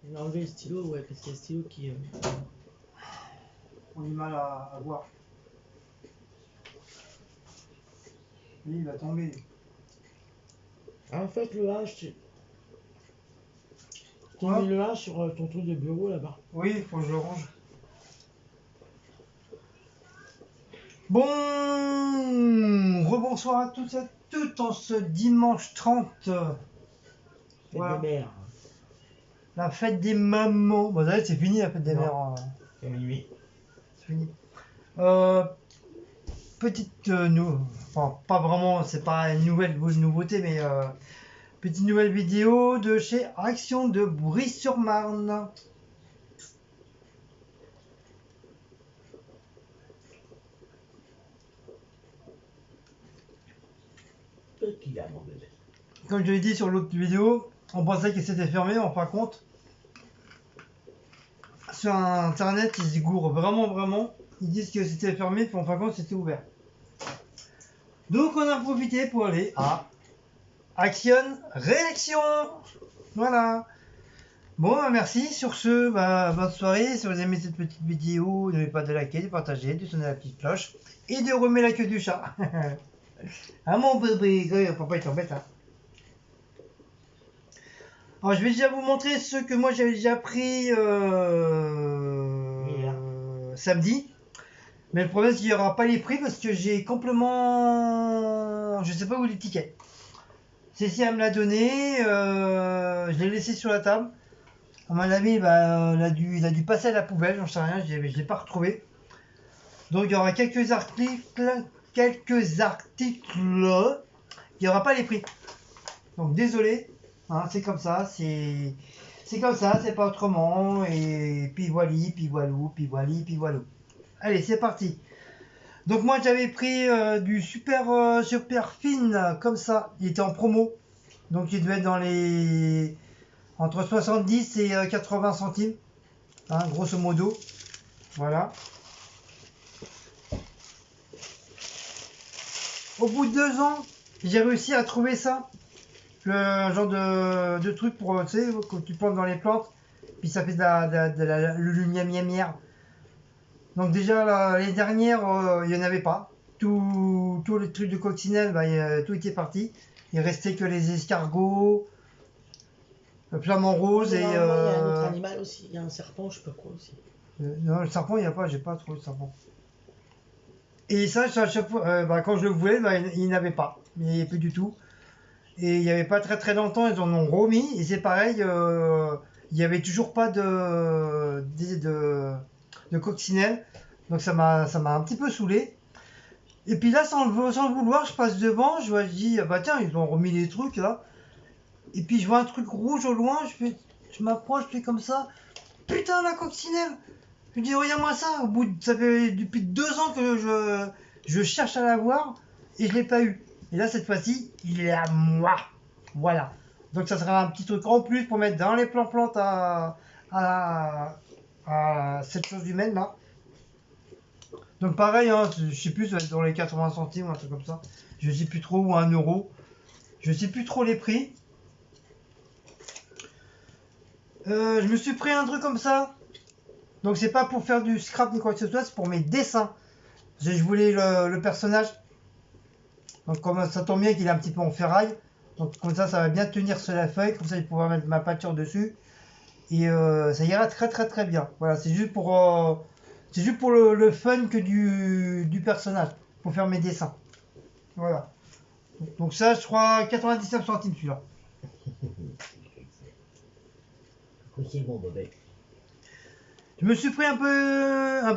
Il a enlevé le stylo, ouais, parce qu'il y a le stylo qui. On a du mal à voir. Lui, il va tomber. En fait, le H, tu t'as Quoi? mis le H sur ton truc de bureau là-bas. Oui, il faut que je le range. Bon, rebonsoir à tous et à toutes en ce dimanche 30. Fête Voilà. des mères. La fête des mamans. Bon, c'est fini la fête des Non. mères. Hein. C'est minuit. C'est fini. Petite enfin pas vraiment, c'est pas une nouveauté, mais petite nouvelle vidéo de chez Action de Brie-sur-Marne. Qui a mon bébé? Comme je l'ai dit sur l'autre vidéo, on pensait que c'était fermé, en fin de compte. Sur internet, ils y gourent vraiment. Ils disent que c'était fermé, puis en fin de compte, c'était ouvert. Donc on a profité pour aller à Action Réaction. Voilà. Bon, bah, merci. Sur ce, bonne soirée. Si vous aimez cette petite vidéo, n'oubliez pas de liker, de partager, de sonner la petite cloche et de remettre la queue du chat. Ah mon bébé, faut pas être embête. Hein. Alors je vais déjà vous montrer ce que moi j'avais déjà pris samedi. Mais le problème c'est qu'il n'y aura pas les prix parce que j'ai complètement... Je sais pas où est les tickets. Cécile elle me l'a donné, je l'ai laissé sur la table. À mon avis, il a dû passer à la poubelle, j'en sais rien, je ne l'ai pas retrouvé. Donc il y aura quelques articles, il n'y aura pas les prix. Donc désolé, hein, c'est comme ça, c'est comme ça, c'est pas autrement. Et puis voilà, puis voilà. Allez, c'est parti. Donc moi j'avais pris du super fine comme ça, il était en promo. Donc il devait être dans les entre 70 et 80 centimes, hein, grosso modo. Voilà. Au bout de 2 ans, j'ai réussi à trouver ça. Le genre de truc pour, tu sais, quand tu plantes dans les plantes, puis ça fait de la lumière. Donc déjà, l'année dernière, il n'y en avait pas. Tous les trucs de coccinelle, tout était parti. Il restait que les escargots, le flamant rose et... Il y a un autre animal aussi, il y a un serpent, je sais pas quoi aussi. non, le serpent, il n'y a pas, j'ai pas trouvé le serpent. Et ça, à chaque fois, quand je le voulais, il n'y avait pas. Il n'y avait plus du tout. Et il n'y avait pas très longtemps, ils en ont remis. Et c'est pareil, il n'y avait toujours pas de coccinelle. Donc ça m'a un petit peu saoulé. Et puis là, sans le vouloir, je passe devant, je dis, ah bah tiens, ils ont remis les trucs là. Et puis je vois un truc rouge au loin, je m'approche, je fais comme ça. Putain, la coccinelle! Je dis, regarde-moi ça, ça fait depuis 2 ans que je cherche à la voir et je l'ai pas eu. Et là, cette fois-ci, il est à moi. Voilà. Donc ça sera un petit truc en plus pour mettre dans les plantes à cette chose humaine là. Donc pareil, hein, je sais plus, ça va être dans les 80 centimes ou un truc comme ça. Je sais plus trop, ou 1 euro. Je sais plus trop les prix. Je me suis pris un truc comme ça. Donc c'est pas pour faire du scrap ni quoi que ce soit, c'est pour mes dessins. Je voulais le personnage. Donc comme ça tombe bien qu'il est un petit peu en ferraille. Donc comme ça va bien tenir sur la feuille. Comme ça je pourrai mettre ma peinture dessus. Et ça ira très bien. Voilà, c'est juste pour le fun que du personnage. Pour faire mes dessins. Voilà. Donc ça je crois 99 centimes celui-là. C'est bon, bébé. Je me suis pris un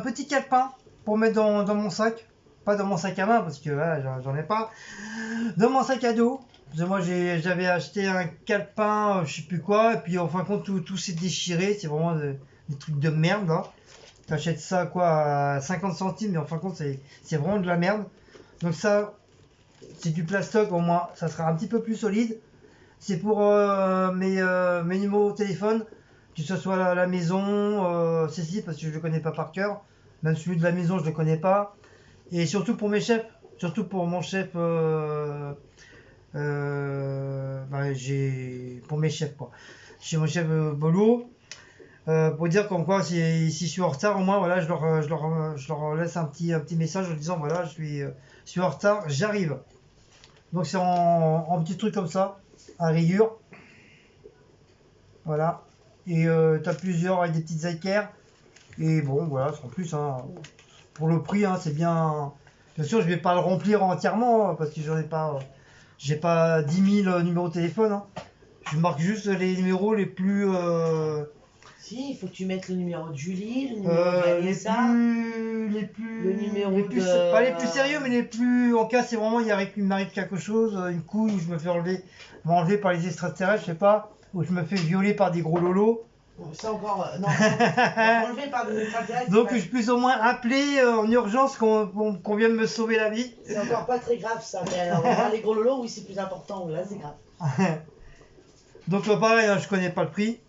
petit calepin pour mettre dans mon sac. Pas dans mon sac à main parce que voilà, j'en ai pas. Dans mon sac à dos. Parce que moi j'avais acheté un calepin, je sais plus quoi, et puis en fin de compte tout s'est déchiré. C'est vraiment des trucs de merde. Hein. T'achètes ça quoi à 50 centimes, mais en fin de compte c'est vraiment de la merde. Donc ça, c'est du plastoc, au moins ça sera un petit peu plus solide. C'est pour mes numéros de téléphone, que ce soit à la maison, Cécile, parce que je ne le connais pas par cœur. Même celui de la maison, je ne le connais pas. Et surtout pour mes chefs, surtout pour mon chef, pour mes chefs, quoi. Chez mon chef Bolo. Pour dire comme quoi, si je suis en retard, au moins, voilà, je leur laisse un petit message en disant, voilà, je suis en retard, j'arrive. Donc c'est en petits trucs comme ça, à rayures. Voilà. Et tu as plusieurs avec des petites équerres. Et bon, voilà, sans plus, hein. Pour le prix, hein, c'est bien. Bien sûr, je vais pas le remplir entièrement, parce que j'en ai pas. J'ai pas 10 000 numéros de téléphone, hein. Je marque juste les numéros les plus. Si, il faut que tu mettes le numéro de Julie, le numéro de Vanessa. Le numéro de- Pas les plus sérieux, mais les plus. En cas, c'est vraiment, il m'arrive quelque chose, une couille, où je me fais m'enlever par les extraterrestres, je sais pas, ou je me fais violer par des gros lolos. Bon, ça encore, non. Enlevé par des extraterrestres. Donc, je suis plus ou moins appelé en urgence qu'on vienne me sauver la vie. C'est encore pas très grave ça, mais alors, on voit les gros lolos, oui, c'est plus important, là, c'est grave. Donc, pareil, hein, je connais pas le prix.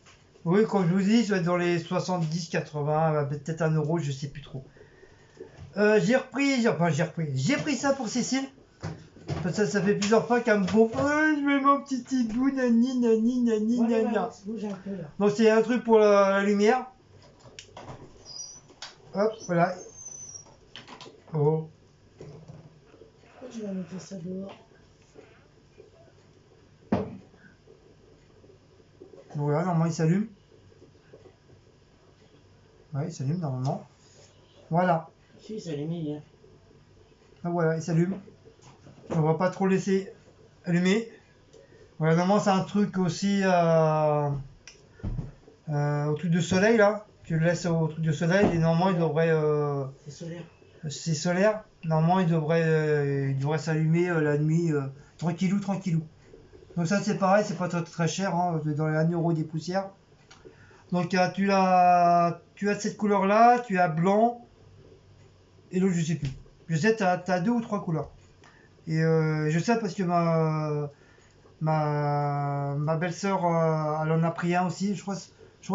Oui, comme je vous dis, je vais être dans les 70, 80, peut-être 1 euro, je sais plus trop. J'ai pris ça pour Cécile. Parce que ça fait plusieurs fois qu'elle me bombe. Oh, je mets mon petit hibou, nani, nani, nani, Ouais, nani. ouais, bouge un peu là. Donc c'est un truc pour la lumière. Hop, voilà. Oh. Pourquoi tu vas mettre ça dehors? Donc voilà, normalement il s'allume. Ouais, il s'allume normalement. Voilà. Si, ça les mis, hein. Donc voilà, il s'allume. On va pas trop laisser allumer. Voilà, normalement c'est un truc aussi au truc de soleil là. Tu le laisses au truc de soleil et normalement il devrait. C'est solaire. C'est solaire. Normalement il devrait s'allumer la nuit tranquillou, tranquillou. Donc ça c'est pareil, c'est pas très, très cher, hein, dans les 1 euro des poussières. Donc tu as cette couleur là, tu as blanc et l'autre je sais plus. Je sais tu as 2 ou 3 couleurs. Et je sais parce que ma belle-sœur elle en a pris un aussi. Je crois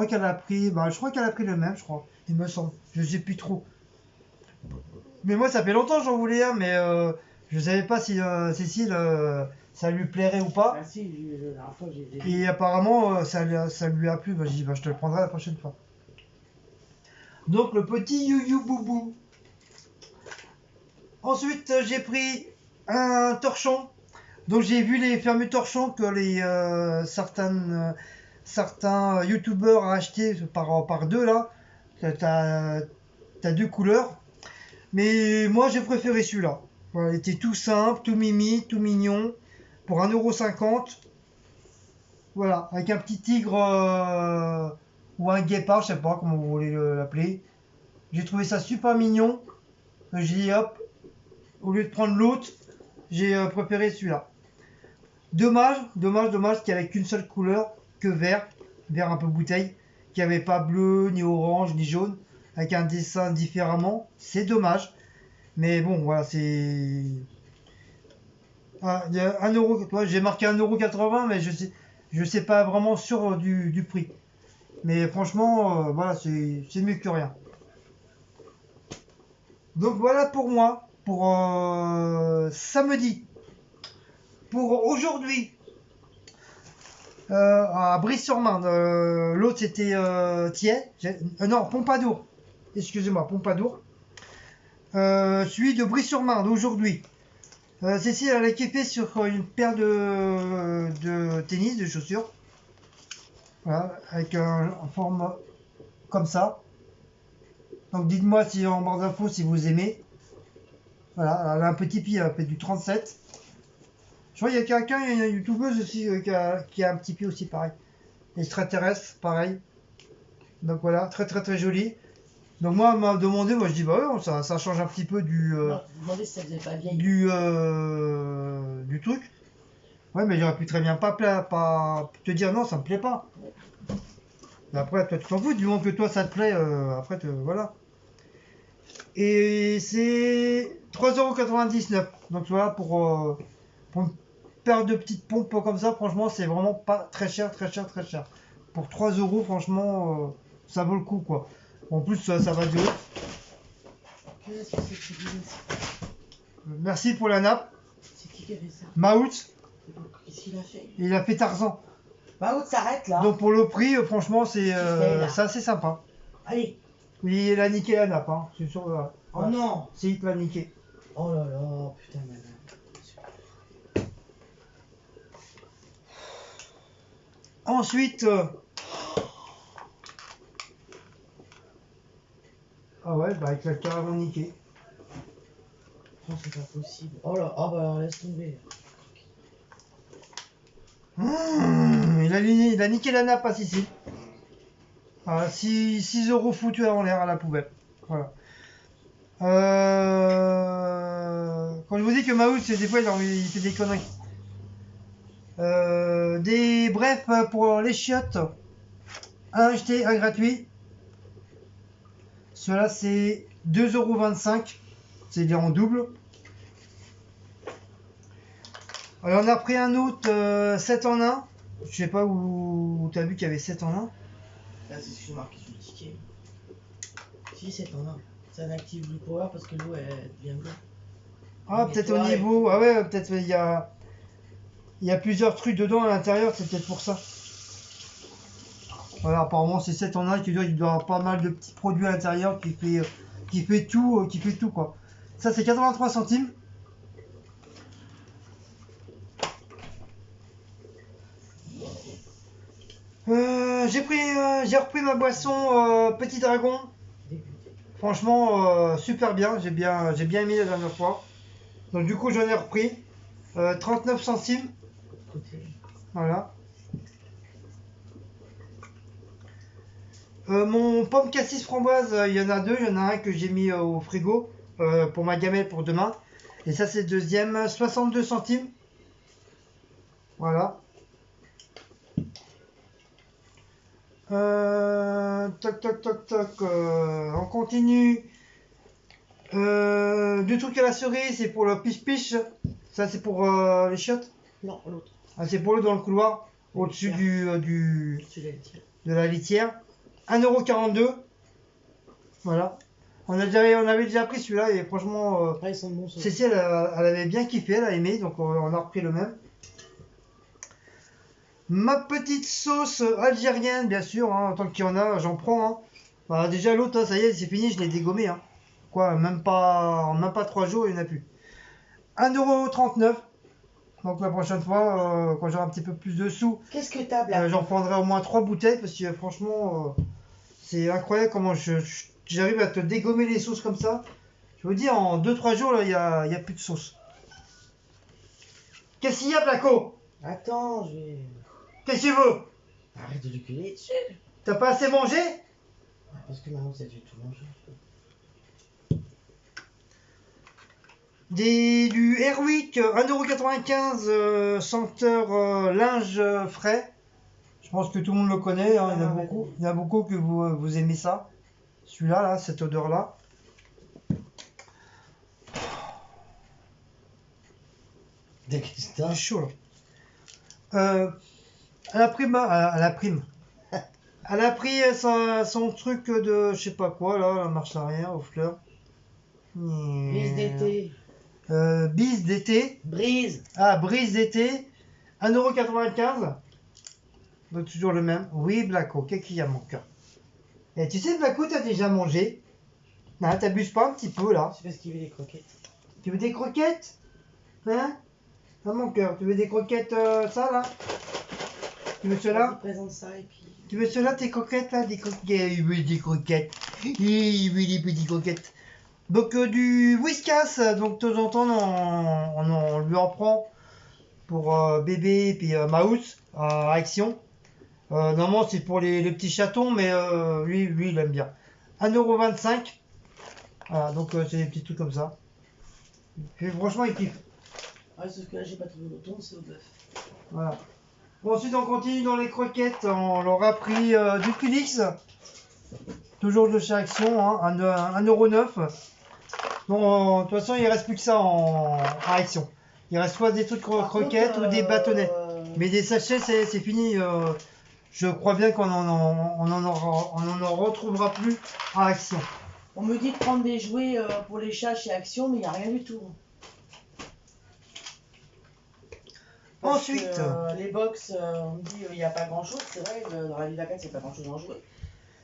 qu'elle a pris le même, je crois. Il me semble. Je sais plus trop. Mais moi ça fait longtemps que j'en voulais un, mais je savais pas si Cécile ça lui plairait ou pas. Ah si, la dernière fois j'ai. Et apparemment ça lui a plu. Bah, je dis bah, je te le prendrai la prochaine fois. Donc le petit you boubou. Ensuite j'ai pris un torchon. Donc j'ai vu les fameux torchons que certains youtubeurs ont acheté par deux là. T'as 2 couleurs. Mais moi j'ai préféré celui-là. Voilà, il était tout simple, tout mimi, tout mignon. Pour 1,50 €. Voilà, avec un petit tigre ou un guépard, je sais pas comment vous voulez l'appeler. J'ai trouvé ça super mignon. J'ai dit hop, au lieu de prendre l'autre, j'ai préféré celui-là. Dommage qu'il n'y avait qu'une seule couleur, que vert un peu bouteille, qu'il n'y avait pas bleu, ni orange, ni jaune, avec un dessin différemment. C'est dommage. Mais bon, voilà, c'est. Ah, il y a 1 euro, j'ai marqué 1,80 €, mais je sais pas vraiment sûr du prix. Mais franchement, voilà, c'est mieux que rien. Donc voilà pour moi, pour samedi. Pour aujourd'hui, à Brie-sur-Marne, l'autre c'était Thiers, non, Pompadour, excusez-moi, Pompadour. Celui de Brie-sur-Marne aujourd'hui. Cécile elle a équipé sur une paire de tennis, de chaussures. Voilà, avec en forme comme ça. Donc dites-moi si en barre d'infos si vous aimez. Voilà, elle a un petit pied, elle fait du 37. Je vois il y a quelqu'un, il y a une youtubeuse aussi qui a un petit pied aussi pareil. Extraterrestre, pareil. Donc voilà, très très très joli. Donc moi, elle m'a demandé, moi je dis bah ouais, ça change un petit peu Non, demandez si ça faisait pas vieille. Du truc. Ouais, mais j'aurais pu très bien pas te dire non, ça me plaît pas. Mais après, toi tu t'en fous, du moment que toi ça te plaît, après voilà. Et c'est 3,99 €. Donc voilà, pour une paire de petites pompes comme ça, franchement, c'est vraiment pas très cher, très cher, très cher. Pour 3 €, franchement, ça vaut le coup quoi. En plus, ça va de haut. Qu'est-ce que c'est que ça? Merci pour la nappe. C'est qui a fait ça? Maout, Qu'est-ce qu'il a fait? il a fait Tarzan. Bah, on s'arrête là. Donc pour le prix, franchement, c'est là. assez sympa. Allez. Oui, il a niqué la nappe, hein. C'est sûr. Oh non. Si, il te l'a niqué. Oh là là, putain, madame. Ensuite. Ah ouais, bah il te l'a carrément niqué. Oh, c'est pas possible. Oh là, oh bah alors laisse tomber. Il a niqué la nappe à Sicile. 6 euros foutus en l'air à la poubelle. Voilà. Quand je vous dis que Maoul, des fois il fait des conneries. Bref, pour les chiottes, un acheté, un gratuit. Cela c'est 2,25 €. C'est en double. Alors on a pris un autre 7 en 1. Je sais pas où tu as vu qu'il y avait 7 en 1. Là, c'est ce que j'ai marqué sur le ticket. Si, 7 en 1. C'est un active Blue Power parce que l'eau elle devient bleue. Ah, peut-être au niveau. Ah ouais, peut-être il y a plusieurs trucs dedans à l'intérieur, c'est peut-être pour ça. Voilà, apparemment c'est 7 en 1 qui il doit avoir pas mal de petits produits à l'intérieur qui fait tout quoi. Ça c'est 83 centimes. J'ai repris ma boisson Petit Dragon. Franchement super bien, j'ai bien aimé la dernière fois. Donc du coup j'en ai repris 39 centimes. Voilà. Mon pomme cassis framboise, il y en a deux. Il y en a un que j'ai mis au frigo pour ma gamelle pour demain. Et ça c'est le deuxième, 62 centimes. Voilà. Toc toc toc toc. On continue. Du truc à la cerise, c'est pour le piche-piche. Ça c'est pour les chiottes. Non, l'autre. Ah, c'est pour l'eau dans le couloir, au-dessus de la litière. 1,42 €. Voilà. On avait déjà pris celui-là et franchement, ils sont bons, Cécile elle avait bien kiffé, elle a aimé, donc on a repris le même. Ma petite sauce algérienne, bien sûr, hein, tant qu'il y en a, j'en prends. Hein. Bah, déjà l'autre, hein, ça y est, c'est fini, je l'ai dégommé. Hein. Quoi, même pas 3 jours, il n'y en a plus. 1,39 €. Donc la prochaine fois, quand j'aurai un petit peu plus de sous, qu'est-ce que t'as, Black j'en prendrai au moins 3 bouteilles parce que franchement, c'est incroyable comment j'arrive à te dégommer les sauces comme ça. Je vous dis, en 2-3 jours, il n'y a plus de sauce. Qu'est-ce qu'il y a, Placo? Attends, je vais... Qu'est-ce que tu veux? Arrête de lui gueuler dessus. T'as pas assez mangé? Parce que maintenant, ça fait tout manger. Du Airwick, 1,95 € senteur linge frais. Je pense que tout le monde le connaît, hein, il y en a beaucoup que vous aimez ça. Celui-là, là, cette odeur-là. C'est chaud, là. Elle a pris son truc de je sais pas quoi, là, la marche arrière aux fleurs. Brise d'été. Bise d'été. Brise. Ah, brise d'été. 1,95 €. Donc toujours le même. Oui, Blacko, qu'est-ce qu'il y a, mon cœur? Et tu sais, Blacko, t'as déjà mangé? Non, t'abuses pas un petit peu, là. C'est parce qu'il veut des croquettes. Tu veux des croquettes? Hein? Ah, mon cœur, tu veux des croquettes, ça, là? Tu veux cela? Présente ça et puis... Tu veux cela, tes croquettes, là? Des croquettes. Il veut des croquettes. Il veut des petites croquettes. Donc du whiskas, donc de temps en temps on lui en prend pour bébé et puis Mouse à Action. Normalement c'est pour les petits chatons, mais lui il aime bien. 1,25 €. Voilà, donc c'est des petits trucs comme ça. Et franchement il kiffe. Ah, sauf que là j'ai pas trouvé le ton, c'est au bœuf. Voilà. Bon, ensuite on continue dans les croquettes, on leur a pris du Philix. Toujours de chez Action, hein, 1,09 €. Bon, de toute façon, il ne reste plus que ça en Action. Il reste soit des trucs croquettes ou des bâtonnets. Mais des sachets, c'est fini. Je crois bien qu'on en retrouvera plus à Action. On me dit de prendre des jouets pour les chats chez Action, mais il n'y a rien du tout. Ensuite, les box, on me dit il n'y a pas grand chose, c'est vrai, dans la Ville 4, c'est pas grand chose à en jouer.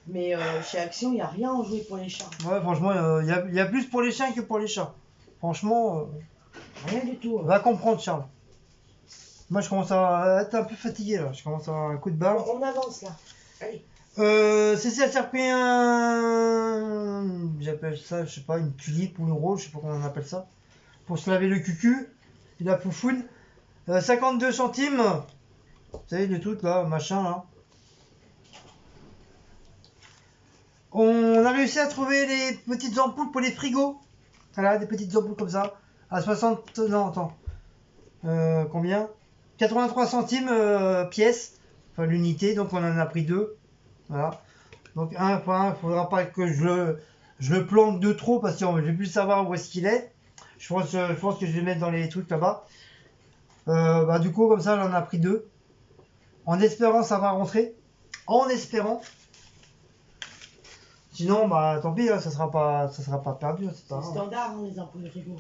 Mais chez Action, il n'y a rien à en jouer pour les chats. ouais, franchement, il y a plus pour les chiens que pour les chats. Franchement, Rien du tout. va comprendre, Charles. Moi, je commence à être un peu fatigué là. Je commence à avoir un coup de barre. On avance là. Allez. Cécile a repris un. J'appelle ça, je sais pas, une tulipe ou une rose, je sais pas comment on appelle ça. Pour se laver le cucu. Et la foufoune. 52 centimes. Vous savez, le truc là, machin là. On a réussi à trouver les petites ampoules pour les frigos. Voilà, des petites ampoules comme ça. À 60. Non, attends. Combien 83 centimes pièce. Enfin, l'unité. Donc, on en a pris deux. Voilà. Donc, un point. Il faudra pas que je le planque de trop parce que je vais plus savoir où est-ce qu'il est. Je pense que je vais le mettre dans les trucs là-bas. Bah, du coup, comme ça, j'en ai pris deux. En espérant ça va rentrer. En espérant. Sinon, bah tant pis, hein, ça sera pas perdu. C'est pas grave. Standard, hein, les ampoules de frigo.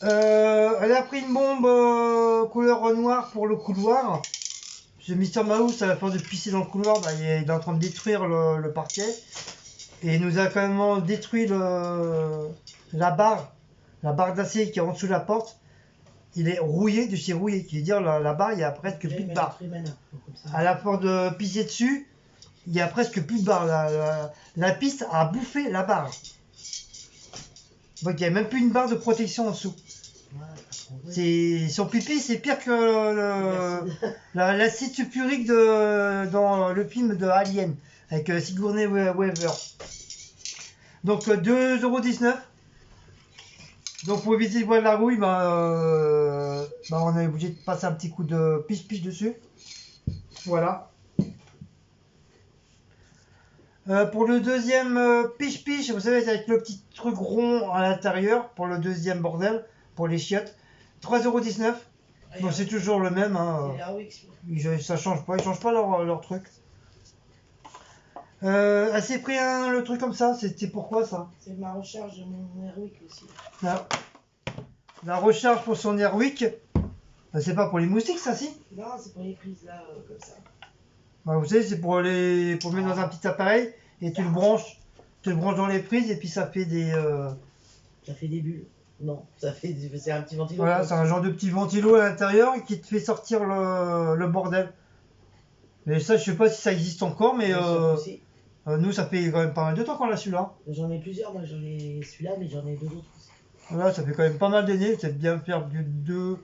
Elle a pris une bombe couleur noire pour le couloir. Ce Mister Mouse, à la fin de pisser dans le couloir, bah, il est en train de détruire le parquet. Et il nous a quand même détruit la barre d'acier qui est en dessous de la porte. Il est rouillé de chez rouillé, qui veut dire la barre, il n'y a presque plus de barre. À la force de pisser dessus, il n'y a presque plus de barre. La piste a bouffé la barre. Donc il n'y a même plus une barre de protection en dessous. Son pipi, c'est pire que l'acide sulfurique dans le film de Alien, avec Sigourney Weaver. Donc 2,19 €. Donc pour éviter le bois de la rouille, on est obligé de passer un petit coup de piche-piche dessus. Voilà. Pour le deuxième piche-piche, vous savez, avec le petit truc rond à l'intérieur, pour le deuxième bordel, pour les chiottes, 3,19 €. Donc c'est toujours le même. Hein. Ça change pas, ils changent pas leur truc. Elle s'est pris le truc comme ça, c'était pourquoi ça? C'est ma recharge de mon Airwick aussi. La recharge pour son Airwick, c'est pas pour les moustiques ça, si? Non, c'est pour les prises là, comme ça. Bah, vous savez, c'est pour le mettre dans un petit appareil et tu le branches dans les prises et puis ça fait des. Ça fait des bulles. Non, c'est un petit ventilo. Voilà, c'est un genre de petit ventilo à l'intérieur qui te fait sortir le bordel. Mais ça, je sais pas si ça existe encore, mais nous, ça fait quand même pas mal de temps qu'on l'a celui-là. J'en ai plusieurs, moi j'en ai celui-là, mais j'en ai deux autres aussi. Voilà, ça fait quand même pas mal d'années, c'est bien faire du 2.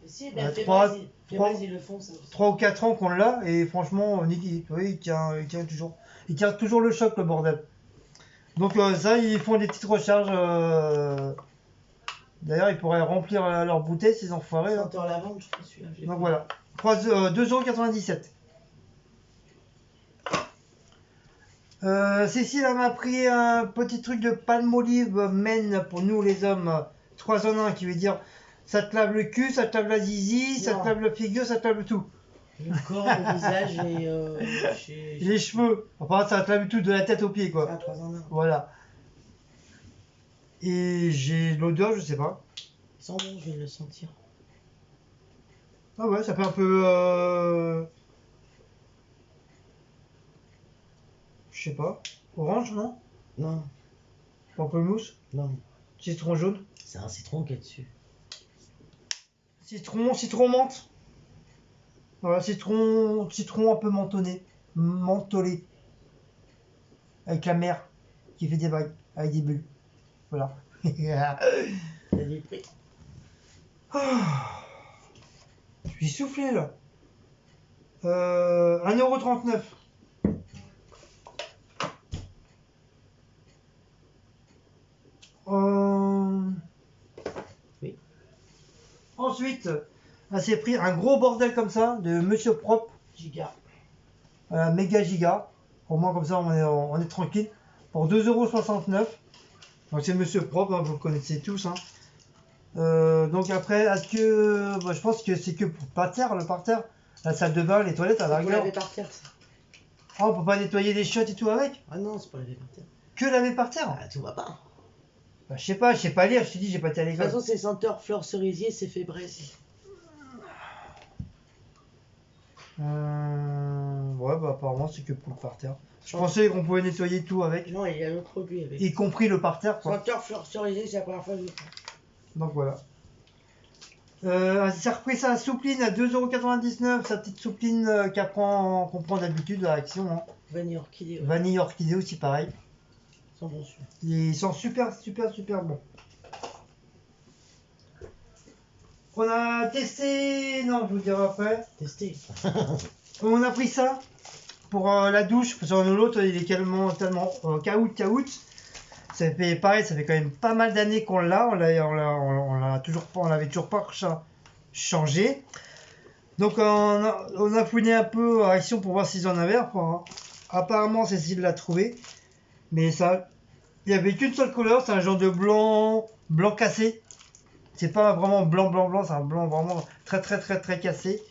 Si, ben, 3 ou 4 ans qu'on l'a et franchement il tient toujours. Il tient toujours le choc le bordel. Donc ça ils font des petites recharges. D'ailleurs ils pourraient remplir leur bouteille ces enfoirés. Senteur à la vente, je crois celui-là. Donc voilà. 2,97 €. Cécile elle m'a pris un petit truc de Palmolive Men pour nous les hommes. 3 en 1 qui veut dire ça te lave le cul, ça te lave la zizi, ça te lave le figure, ça te lave tout. Le corps, le visage et les cheveux. Enfin, ça te lave tout de la tête aux pieds, quoi. Ah, 3 en 1. Voilà. Et j'ai l'odeur, je sais pas. Sans bon, je vais le sentir. Ah ouais, ça fait un peu. Je sais pas. Orange, non? Non. Pamplemousse? Non. Citron jaune? C'est un citron qui est dessus. Citron menthe. Voilà, citron un peu mentholé. Avec la mer qui fait des vagues, avec des bulles. Voilà. T'as du prix. Je suis soufflé là. 1,39 €. Oui. Ensuite, elle s'est pris un gros bordel comme ça de Monsieur Propre. Giga. Méga giga. Au moins comme ça on est tranquille. Pour 2,69 €. Donc c'est Monsieur Propre, hein, vous le connaissez tous. Hein. Donc après, est-ce que. Je pense que c'est que pour le parterre. La salle de bain, les toilettes à la rigueur. Laver par terre, ça. Ah, on peut pas nettoyer les chiottes et tout avec? Ah non, c'est pas laver par terre. Que laver par terre? Ah, tout va pas. Bah, je sais pas lire, je te dis, j'ai pas été à De l'école. toute façon, c'est senteur fleur cerisier, c'est fait braise. Ouais, bah apparemment c'est que pour le parterre. Je pensais qu'on pouvait nettoyer tout avec, Non, il y a l'autre produit avec. y compris le parterre, quoi. Senteur fluoresceurisé, c'est la première fois que je le prends. Donc voilà. Ça a repris sa soupline à 2,99 €, sa petite soupline qu'on prend d'habitude à Action. Hein. Vanille orchidée. Ouais. Vanille orchidée aussi pareil. Sans bon sûr. Ils sont super bons. On a testé, non je vous dirai après. Testé. On a pris ça pour la douche, parce que l'autre il est tellement caout. Ça fait pareil, ça fait quand même pas mal d'années qu'on l'a, on l'avait toujours pas changé. Donc on a fouiné un peu à Action pour voir s'ils en avaient. Enfin, apparemment Cécile l'a trouvé, mais ça, il y avait qu'une seule couleur, c'est un genre de blanc cassé. C'est pas vraiment blanc, c'est un blanc vraiment très cassé.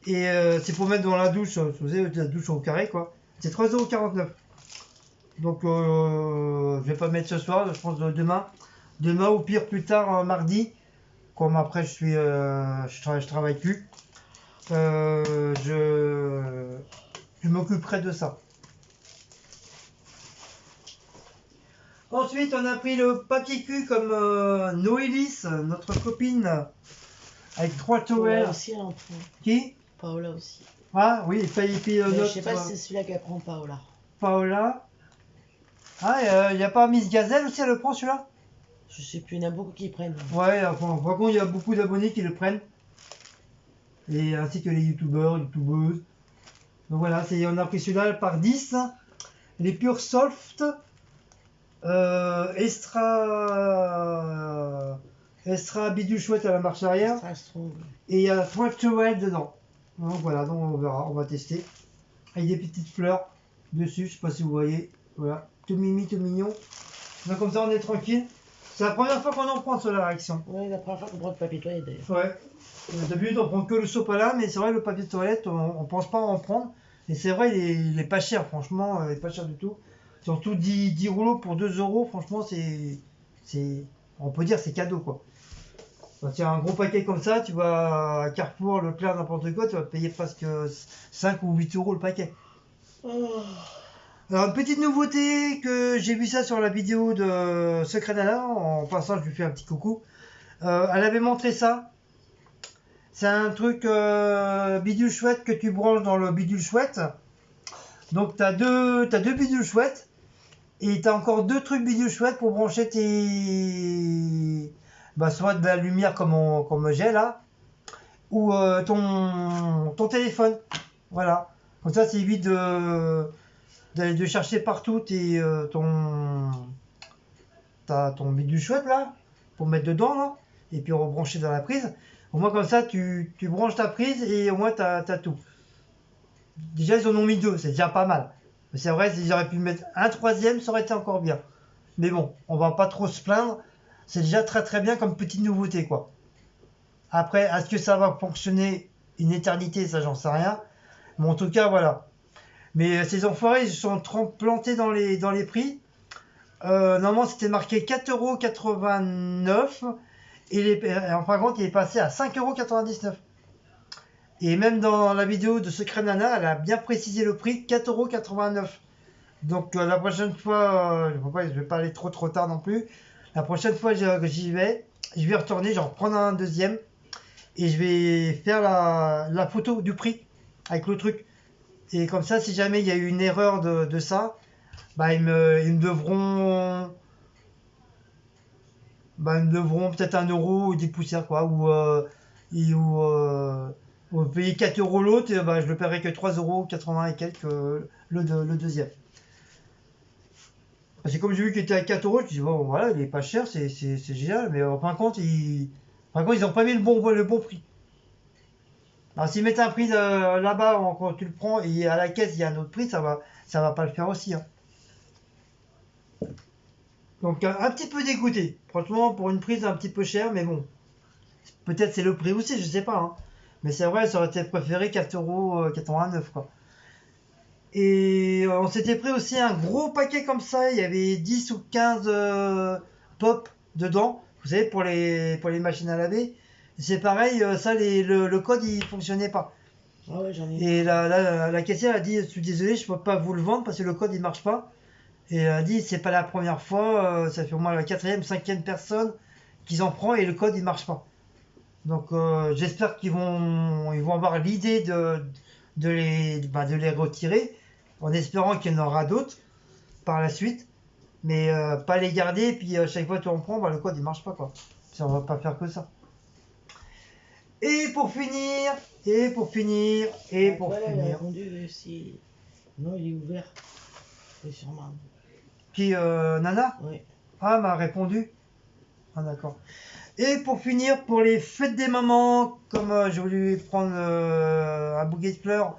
Et c'est pour mettre dans la douche, vous savez, la douche au carré quoi. C'est 3,49 €. Donc je vais pas mettre ce soir, je pense demain. Demain ou pire plus tard mardi. Comme après je travaille plus. Je m'occuperai de ça. Ensuite, on a pris le papier cul comme Noélis, notre copine, avec 3 Paola towels. aussi, elle en prend. Qui Paola aussi. Ah oui, et puis Mais je notre sais pas si c'est celui-là qu'elle prend, Paola. Paola. Ah, il n'y a pas Miss Gazelle aussi, elle le prend celui-là? Je sais plus, il y en a beaucoup qui prennent. Ouais, enfin, par contre, il y a beaucoup d'abonnés qui le prennent. Et ainsi que les youtubeuses. Donc voilà, on a pris celui-là par 10. Les Pure Soft. Extra bidule chouette à la marche arrière. Extra strong. Et il y a 3 towels dedans. Donc voilà, donc on verra, on va tester. Avec des petites fleurs dessus, je sais pas si vous voyez. Voilà, tout mimi, tout mignon. Donc comme ça on est tranquille. C'est la première fois qu'on en prend sur la réaction. Ouais, la première fois qu'on prend du papier toilette d'ailleurs. Ouais. D'habitude on prend que le sopalin, mais c'est vrai le papier de toilette, on pense pas en prendre. Et c'est vrai, il est pas cher, franchement, il est pas cher du tout. Surtout 10 rouleaux pour 2 €, franchement, on peut dire c'est cadeau quoi. Quand tu as un gros paquet comme ça, tu vas à Carrefour, Leclerc, n'importe quoi, tu vas payer presque 5 ou 8 € le paquet. Oh. Alors, une petite nouveauté, que j'ai vu ça sur la vidéo de Secret Nana, en passant, je lui fais un petit coucou. Elle avait montré ça. C'est un truc bidule chouette que tu branches dans le bidule chouette. Donc, tu as deux bidules chouettes. Et tu as encore 2 trucs bidule chouettes pour brancher tes. Bah, soit de la lumière comme j'ai là, ou ton téléphone. Voilà. Comme ça, c'est évite de chercher partout ton bidule chouette là, pour mettre dedans là, et puis rebrancher dans la prise. Au moins comme ça, tu branches ta prise et au moins t'as tout. Déjà, ils en ont mis 2, c'est déjà pas mal. Mais c'est vrai, s'ils auraient pu mettre un 3e, ça aurait été encore bien. Mais bon, on va pas trop se plaindre. C'est déjà très bien comme petite nouveauté quoi. Après, est-ce que ça va fonctionner une éternité, ça j'en sais rien. Mais en tout cas, voilà. Mais ces enfoirés, ils se sont plantés dans les prix. Normalement, c'était marqué 4,89 € et en fin de compte, il est passé à 5,99 €. Et même dans la vidéo de Secret Nana, elle a bien précisé le prix, 4,89 €. Donc la prochaine fois, je vais pas aller trop tard non plus. La prochaine fois que j'y vais, je vais retourner, j'en reprendre un deuxième et je vais faire la photo du prix avec le truc. Et comme ça, si jamais il y a eu une erreur de ça, bah ils me devront peut-être 1 € ou des poussières quoi, ou payer 4 € l'autre, et bah, je le paierai que 3,80 € et quelques le deuxième. Parce que comme j'ai vu qu'il était à 4 €, je me dis bon voilà, il est pas cher, c'est génial, mais en fin de compte ils ont pas mis le bon prix. Alors s'ils mettent un prix là-bas quand tu le prends et à la caisse il y a un autre prix, ça va pas le faire aussi. Hein. Donc un petit peu dégoûté. Franchement, pour une prise un petit peu chère, mais bon. Peut-être c'est le prix aussi, je sais pas. Hein. Mais c'est vrai, ça aurait été préféré 4,89 € quoi. Et on s'était pris aussi un gros paquet comme ça. Il y avait 10 ou 15 pop dedans. Vous savez, pour les machines à laver. C'est pareil, ça, le code il fonctionnait pas. Ah ouais, j'en ai. Et la caissière a dit, je suis désolé, je peux pas vous le vendre parce que le code il marche pas. Et elle a dit, c'est pas la première fois, ça fait au moins la quatrième, cinquième personne qu'ils en prend et le code il marche pas. Donc j'espère ils vont avoir l'idée de les retirer, en espérant qu'il y en aura d'autres par la suite, mais pas les garder, et puis chaque fois que tu en prends, le code il marche pas quoi. Ça, on va pas faire que ça. Et pour finir, et pour finir, et pour Voilà, il a finir. répondu si. Non, il est ouvert. C'est sur Marne. Qui Nana Oui. Ah, m'a répondu. Ah d'accord. Et pour finir, pour les fêtes des mamans, comme j'ai voulu prendre un bouquet de fleurs,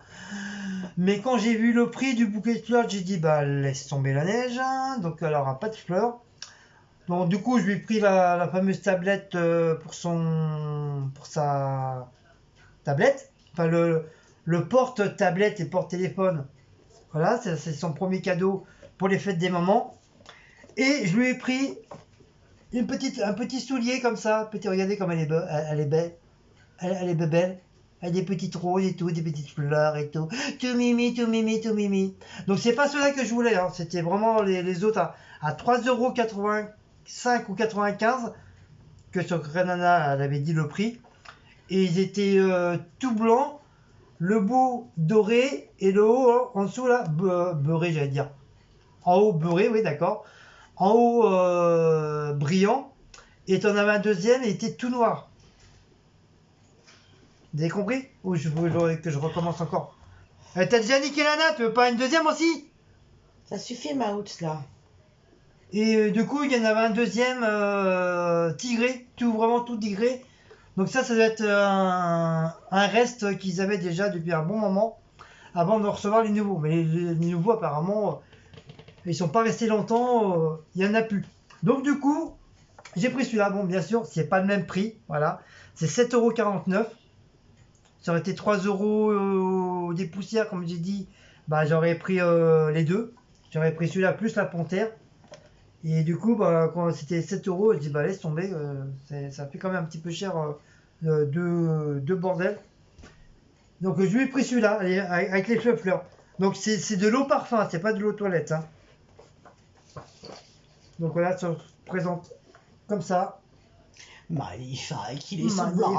mais quand j'ai vu le prix du bouquet de fleurs, j'ai dit bah laisse tomber la neige, hein, donc elle aura pas de fleurs. Donc du coup, je lui ai pris la fameuse tablette pour sa tablette, enfin le porte-tablette et porte-téléphone. Voilà, c'est son premier cadeau pour les fêtes des mamans. Et je lui ai pris un petit soulier comme ça. Regardez comme elle est belle. Elle est belle. Elle est belle. Elle a des petites roses et tout, des petites fleurs et tout. Tout mimi, tout mimi, tout mimi. Donc c'est pas ceux-là que je voulais. Hein. C'était vraiment les autres à 3,85 ou 95 que sur Grenana elle avait dit le prix. Et ils étaient tout blancs. Le bout doré et le haut en dessous là beurré j'allais dire. En haut beurré, oui d'accord. En haut brillant. Et t'en avais un deuxième et il était tout noir. Vous avez compris? Ou je voudrais que je recommence encore. T'as déjà niqué la natte, tu veux pas une deuxième aussi? Ça suffit, ma houte, là. Et du coup, il y en avait un deuxième tigré, vraiment tout tigré. Donc ça doit être un reste qu'ils avaient déjà depuis un bon moment avant de recevoir les nouveaux. Mais les nouveaux, apparemment, ils sont pas restés longtemps, il y en a plus. Donc du coup, j'ai pris celui-là. Bon, bien sûr, c'est pas le même prix, voilà. C'est 7,49 €. Ça aurait été 3 € des poussières, comme j'ai dit. Bah, j'aurais pris les deux. J'aurais pris celui-là plus la panthère. Et du coup, quand c'était 7 €, je dis bah laisse tomber. Ça fait quand même un petit peu cher de bordel. Donc je lui ai pris celui-là avec les fleurs. Donc c'est de l'eau parfum, c'est pas de l'eau toilette. Hein. Donc voilà, ça se présente comme ça. Magnifique, il est sublime.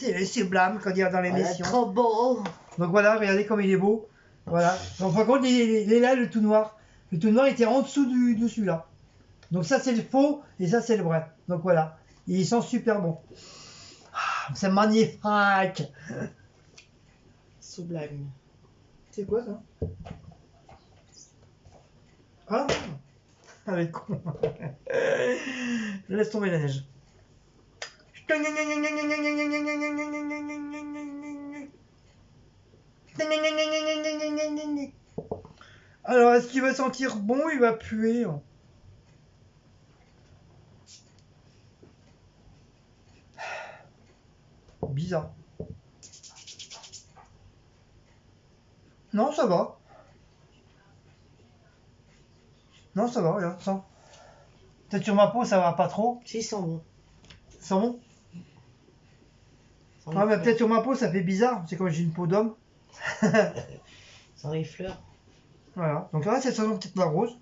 Il est sublime, quand il y a dans l'émission. Trop beau. Donc voilà, regardez comme il est beau. Voilà. Donc par contre, il est là, le tout noir. Le tout noir était en dessous de celui-là. Donc ça, c'est le faux et ça, c'est le vrai. Donc voilà. Et ils sont super bons. C'est magnifique. Sublime. C'est quoi ça? Ah, avec con. Laisse tomber la neige. Alors, est-ce qu'il va sentir bon ou il va puer? Bizarre. Non, ça va. Non, ça va, regarde, ça. Peut-être sur ma peau, ça va pas trop. Si, ils sont bons. Ça sent bon? Sans Ah, les mais fleurs. peut-être sur ma peau, ça fait bizarre. C'est comme j'ai une peau d'homme. Sans les fleurs. Voilà. Donc là, c'est ça, peut-être la rose.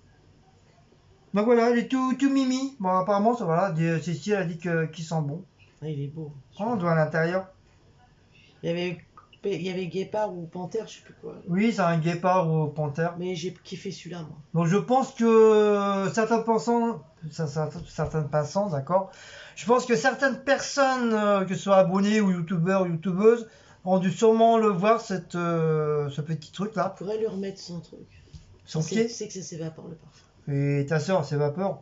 Donc voilà, il est tout mimi. Bon, apparemment, ça va. Cécile a dit qu'il sent bon. Ah, il est beau. Oh, on doit à l'intérieur. Il y avait guépard ou panthère, je sais plus quoi. Oui, c'est un guépard ou panthère. Mais j'ai kiffé celui-là, moi. Donc je pense que certains passants, d'accord. Je pense que certaines personnes, que ce soit abonnés ou youtubeurs ou youtubeuses, ont dû sûrement le voir, ce petit truc là. On pourrait lui remettre son truc. Son Tu pied. sais que ça s'évapore le parfum. Et ta soeur, c'est vapeur.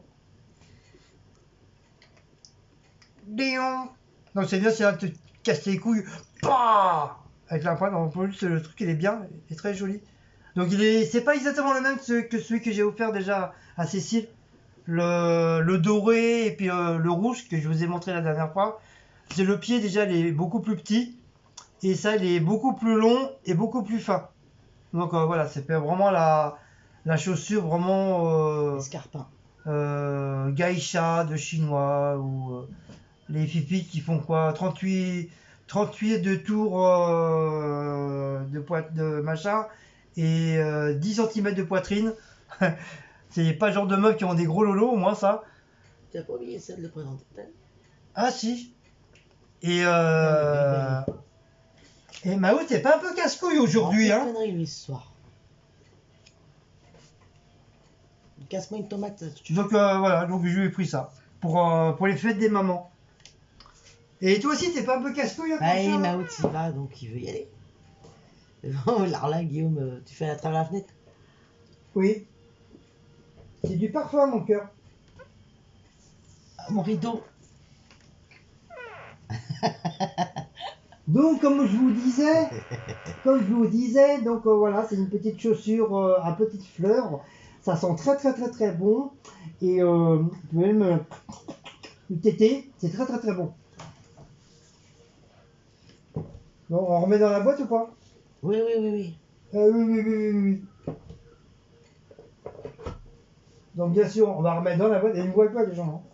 Déon. Donc c'est bien, c'est là que tu te casses les couilles. Pah avec la pointe, en plus le truc il est bien, il est très joli. Donc c'est pas exactement le même que celui que j'ai offert déjà à Cécile. Le doré et puis le rouge que je vous ai montré la dernière fois. C'est le pied déjà, il est beaucoup plus petit. Et ça, il est beaucoup plus long et beaucoup plus fin. Donc voilà, c'est vraiment la chaussure vraiment Escarpin. geisha de chinois ou les fifis qui font quoi 38 38 de tour de machin et 10 cm de poitrine. C'est pas le genre de meufs qui ont des gros lolos, au moins ça. Tu n'as pas oublié ça de le présenter. Ah si. Et Ouais, et Maout, t'es pas un peu casse-couille aujourd'hui, hein? Connerie, lui, ce soir. Casse-moi une tomate. Donc voilà, donc je lui ai pris ça pour les fêtes des mamans. Et toi aussi, t'es pas un peu casse-couille comme Allez, ça? Maout, il va, donc il veut y aller. Bon, alors là, Guillaume, tu fais à travers la fenêtre. Oui. C'est du parfum, mon cœur. Ah, mon rideau. Donc, comme je vous disais, donc voilà, c'est une petite chaussure à petite fleur. Ça sent très très très très bon. Et tu peux même le téter, c'est très très très bon. Bon, on remet dans la boîte ou pas? Oui, oui, oui, oui. Oui, oui, oui, oui, oui. Donc bien sûr, on va remettre dans la boîte. Et ils ne voient pas les gens.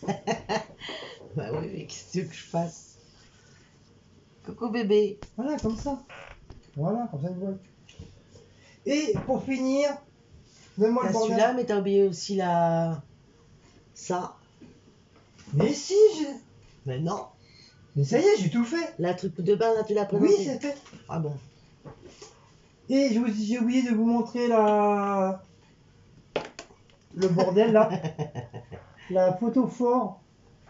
Hein. Bah oui, mais qu'est-ce que tu veux que je fasse? Coucou bébé. Voilà, comme ça. Voilà, comme ça ils voient. Et pour finir, donne-moi le T'as bordel. celui-là, mais t'as oublié aussi la... Ça. Mais si, Mais non. mais ça y est, j'ai tout fait. La truc de bain, là, tu l'as présenté. Oui, c'est fait. Ah bon. Et j'ai oublié de vous montrer le bordel là. La photophore.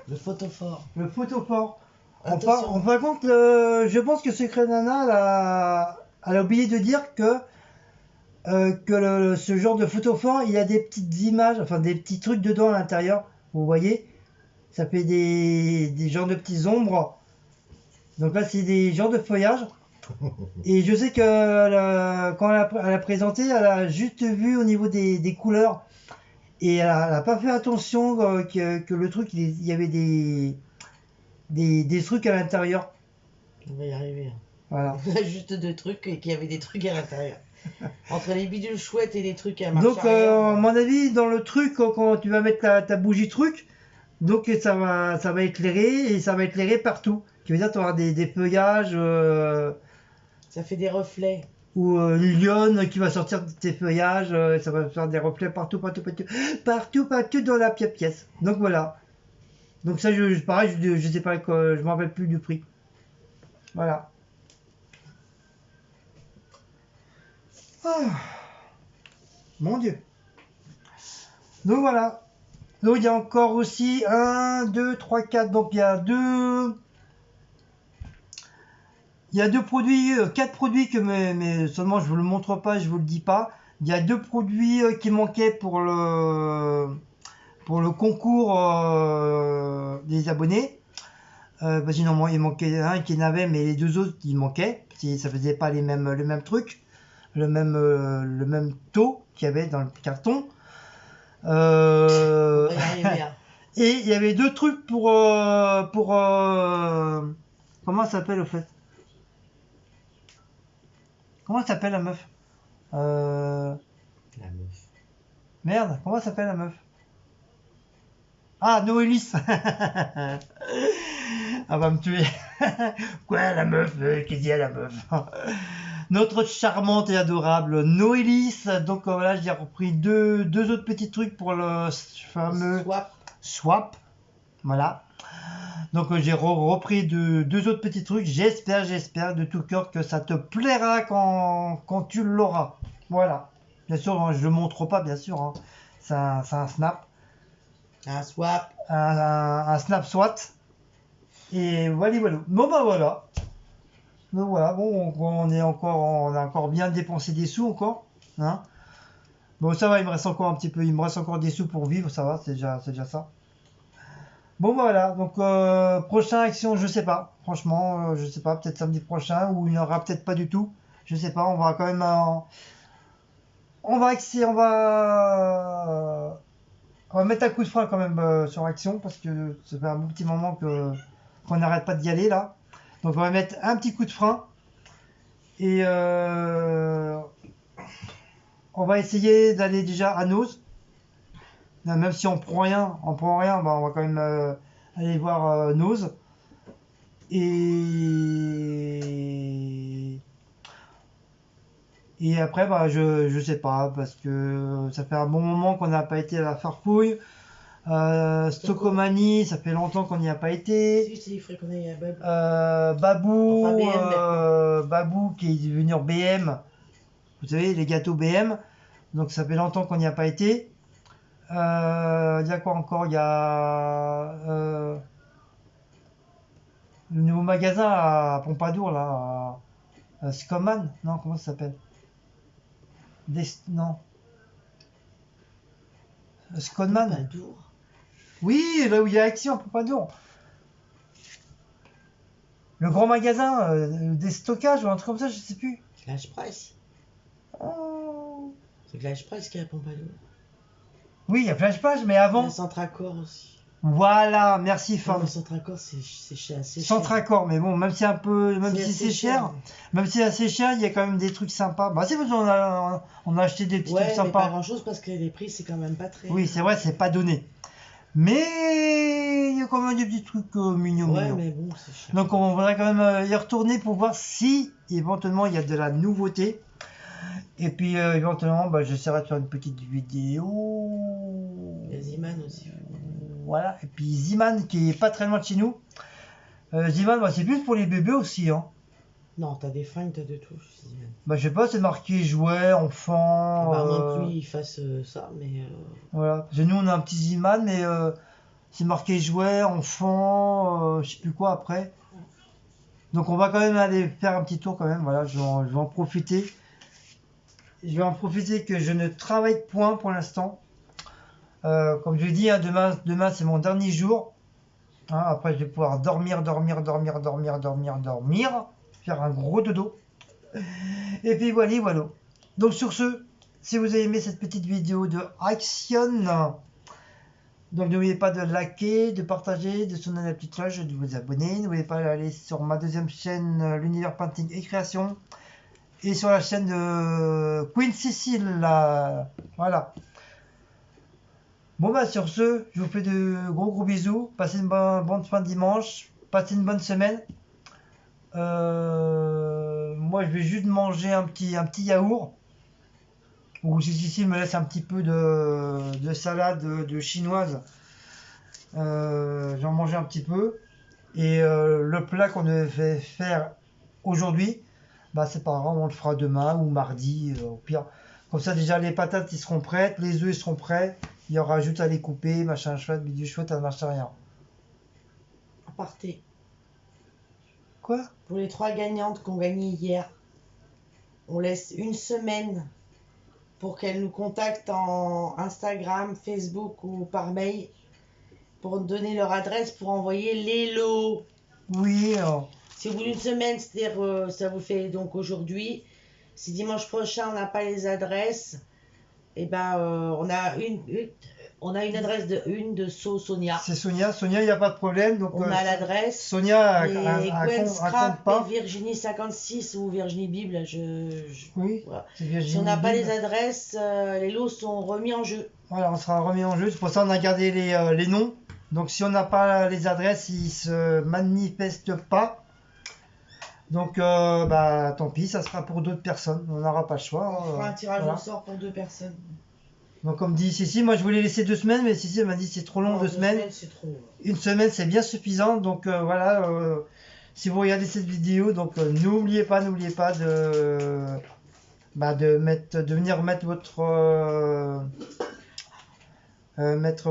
Le photophore. Le photophore. Attention. En fin de compte, je pense que Secret Nana, elle a oublié de dire que ce genre de photophore, il y a des petites images, enfin des petits trucs dedans à l'intérieur. Vous voyez? Ça fait des genres de petites ombres. Donc là, c'est des genres de feuillage. Et je sais que quand elle a présenté, elle a juste vu au niveau des couleurs. Et elle n'a pas fait attention que le truc, il y avait des trucs à l'intérieur. On va y arriver. Hein. Voilà. Il y a juste deux trucs et qu'il y avait des trucs à l'intérieur. Entre les bidules chouettes et les trucs à marche Donc, arrière. à mon avis, dans le truc, quand tu vas mettre ta bougie truc, donc ça va éclairer et ça va éclairer partout. Qui veut dire que tu auras des feuillages Ça fait des reflets. ou une lionne qui va sortir de tes feuillages, ça va faire des reflets partout dans la pièce. Donc voilà. Donc ça, pareil, je sais pas, je me rappelle plus du prix. Voilà. Ah. Mon Dieu. Donc voilà. Donc il y a encore aussi 1, 2, 3, 4. Donc il y a deux produits, 4 produits que mais seulement je vous le montre pas, je vous le dis pas. Il y a 2 produits qui manquaient pour le concours des abonnés. Parce que normalement il manquait un qui n'avait, mais les deux autres ils manquaient. Ça faisait pas le même truc, le même taux qu'il y avait dans le carton. On va y arriver. Hein. Et il y avait 2 trucs pour comment ça s'appelle au fait? Comment s'appelle la meuf? La meuf. Merde, comment s'appelle la meuf? Ah, Noélis. Elle va me tuer. Quoi, la meuf? Qu'est-ce qu'il y a, la meuf? Notre charmante et adorable Noélis. Donc voilà, j'ai repris deux autres petits trucs pour le fameux swap. Voilà. Donc j'ai repris deux autres petits trucs. J'espère de tout cœur que ça te plaira quand tu l'auras. Voilà. Bien sûr, je le montre pas, bien sûr. Hein. C'est un snap. Un swap. Un snap swat. Et voilà. Bon bah voilà. Donc voilà, bon, on a encore bien dépensé des sous encore. Hein. Bon ça va, il me reste encore un petit peu, il me reste encore des sous pour vivre, ça va, c'est déjà ça. Bon voilà, donc prochaine action, je sais pas, franchement, je sais pas, peut-être samedi prochain, ou il n'y en aura peut-être pas du tout, je sais pas, on va quand même, on va mettre un coup de frein quand même sur action, parce que ça fait un bon petit moment qu'on n'arrête pas d'y aller là, donc on va mettre un petit coup de frein, et on va essayer d'aller déjà à Nose. Même si on prend rien, bah on va quand même aller voir Nose. Et après, bah, je sais pas, parce que ça fait un bon moment qu'on n'a pas été à la Farfouille. Stockomanie, ça fait longtemps qu'on n'y a pas été. Si, il faudrait qu'on aille à Babou. Babou, Enfin, BM, Babou qui est devenu BM. Vous savez, les gâteaux BM. Donc ça fait longtemps qu'on n'y a pas été. Il y a quoi encore? Il y a le nouveau magasin à Pompadour, là. Scoman? Non, comment ça s'appelle? Non. Scoman? Pompadour. Oui, là où il y a Action à Pompadour. Le grand magasin des stockages ou un truc comme ça, je sais plus. Flash Price. Oh. C'est Flash Price qui est à Pompadour. Oui, il y a Flash Page, mais avant. Il y a Centracor aussi. Voilà, merci femme. Centracor, c'est cher. Centracor, mais bon, même si un peu, même si c'est cher, même si c'est assez cher, il y a quand même des trucs sympas. Bah si, on a acheté des petits trucs mais sympas. pas grand chose parce que les prix c'est quand même pas très. Oui, c'est vrai, c'est pas donné. Mais il y a quand même des petits trucs mignons. Ouais, mais bon, c'est cher. Donc on voudrait quand même y retourner pour voir si éventuellement il y a de la nouveauté. Et puis éventuellement, bah, j'essaierai de faire une petite vidéo. Il y a Ziman aussi. Voilà, et puis Ziman qui est pas très loin de chez nous. Ziman, bah, c'est plus pour les bébés aussi. Hein. Non, t'as des fringues, t'as de tout chez Ziman. Bah, je sais pas, c'est marqué jouets, enfants. À moins que lui il fasse ça, mais. Voilà, parce que nous on a un petit Ziman, mais c'est marqué jouets, enfants, je sais plus quoi après. Donc on va quand même aller faire un petit tour quand même. Voilà, je vais en profiter. Je vais en profiter que je ne travaille point pour l'instant. Comme je l'ai dit, hein, demain c'est mon dernier jour. Hein, après je vais pouvoir dormir, faire un gros dodo. Et puis voilà. Donc sur ce, si vous avez aimé cette petite vidéo de Action, donc n'oubliez pas de liker, de partager, de sonner la petite cloche, de vous abonner. N'oubliez pas d'aller sur ma deuxième chaîne, l'univers painting et création. Et sur la chaîne de Queen Cécile, voilà. Bon bah sur ce, je vous fais de gros bisous. Passez une bonne fin de dimanche. Passez une bonne semaine. Moi je vais juste manger un petit yaourt. Ou si Cécile me laisse un petit peu de salade de chinoise. J'en manger un petit peu. Et le plat qu'on devait faire aujourd'hui, bah c'est pas grave, on le fera demain ou mardi au pire. Comme ça déjà les patates ils seront prêtes, les œufs ils seront prêts, il y aura juste à les couper, machin chouette, bidule chouette, ça marche rien. Aparté. Quoi? Pour les 3 gagnantes qu'on gagné hier, on laisse une semaine pour qu'elles nous contactent en Instagram, Facebook ou par mail pour donner leur adresse pour envoyer les lots. Oui. Si au bout d'une semaine, c'est-à-dire ça vous fait donc aujourd'hui, si dimanche prochain on n'a pas les adresses, et ben on a une adresse de Sonia. C'est Sonia, il n'y a pas de problème. Donc, on a l'adresse. Sonia Gwen Scrap pas. et Virginie 56 ou Virginie Bible. Oui, voilà. Virginie si on n'a pas Bible. les adresses, les lots sont remis en jeu. Voilà, on sera remis en jeu. C'est pour ça qu'on a gardé les noms. Donc si on n'a pas les adresses, ils ne se manifestent pas. Donc bah tant pis, ça sera pour d'autres personnes. On n'aura pas le choix. On fera un tirage au sort pour 2 personnes. Donc comme dit Cécile, moi je voulais laisser 2 semaines, mais Cécile m'a dit c'est trop long, 2 semaines. C'est trop. Une semaine c'est bien suffisant. Donc voilà, si vous regardez cette vidéo, donc n'oubliez pas de venir mettre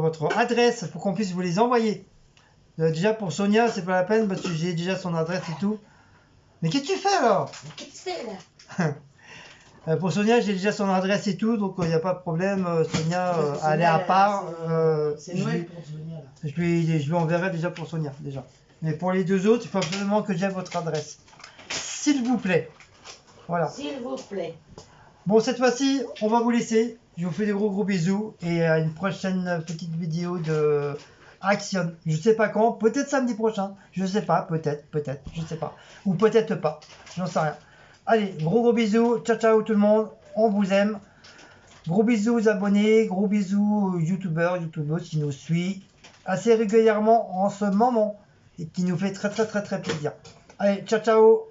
votre adresse pour qu'on puisse vous les envoyer. Déjà pour Sonia, c'est pas la peine parce que j'ai déjà son adresse et tout. Mais qu'est-ce que tu fais là? Qu'est-ce que tu fais là? Pour Sonia, j'ai déjà son adresse et tout, donc il n'y a pas de problème. Sonia, elle est à part. C'est Noël pour Sonia là. Je lui enverrai déjà pour Sonia, déjà. Mais pour les 2 autres, il faut absolument que j'aie votre adresse. S'il vous plaît. Voilà. S'il vous plaît. Bon, cette fois-ci, on va vous laisser. Je vous fais des gros bisous et à une prochaine petite vidéo de Action. Je sais pas quand, peut-être samedi prochain. Je sais pas, peut-être, je sais pas. Ou peut-être pas, j'en sais rien. Allez, gros bisous. Ciao tout le monde. On vous aime. Gros bisous aux abonnés, gros bisous aux youtubeurs qui nous suivent assez régulièrement en ce moment. et qui nous fait très très très très plaisir. Allez, ciao ciao.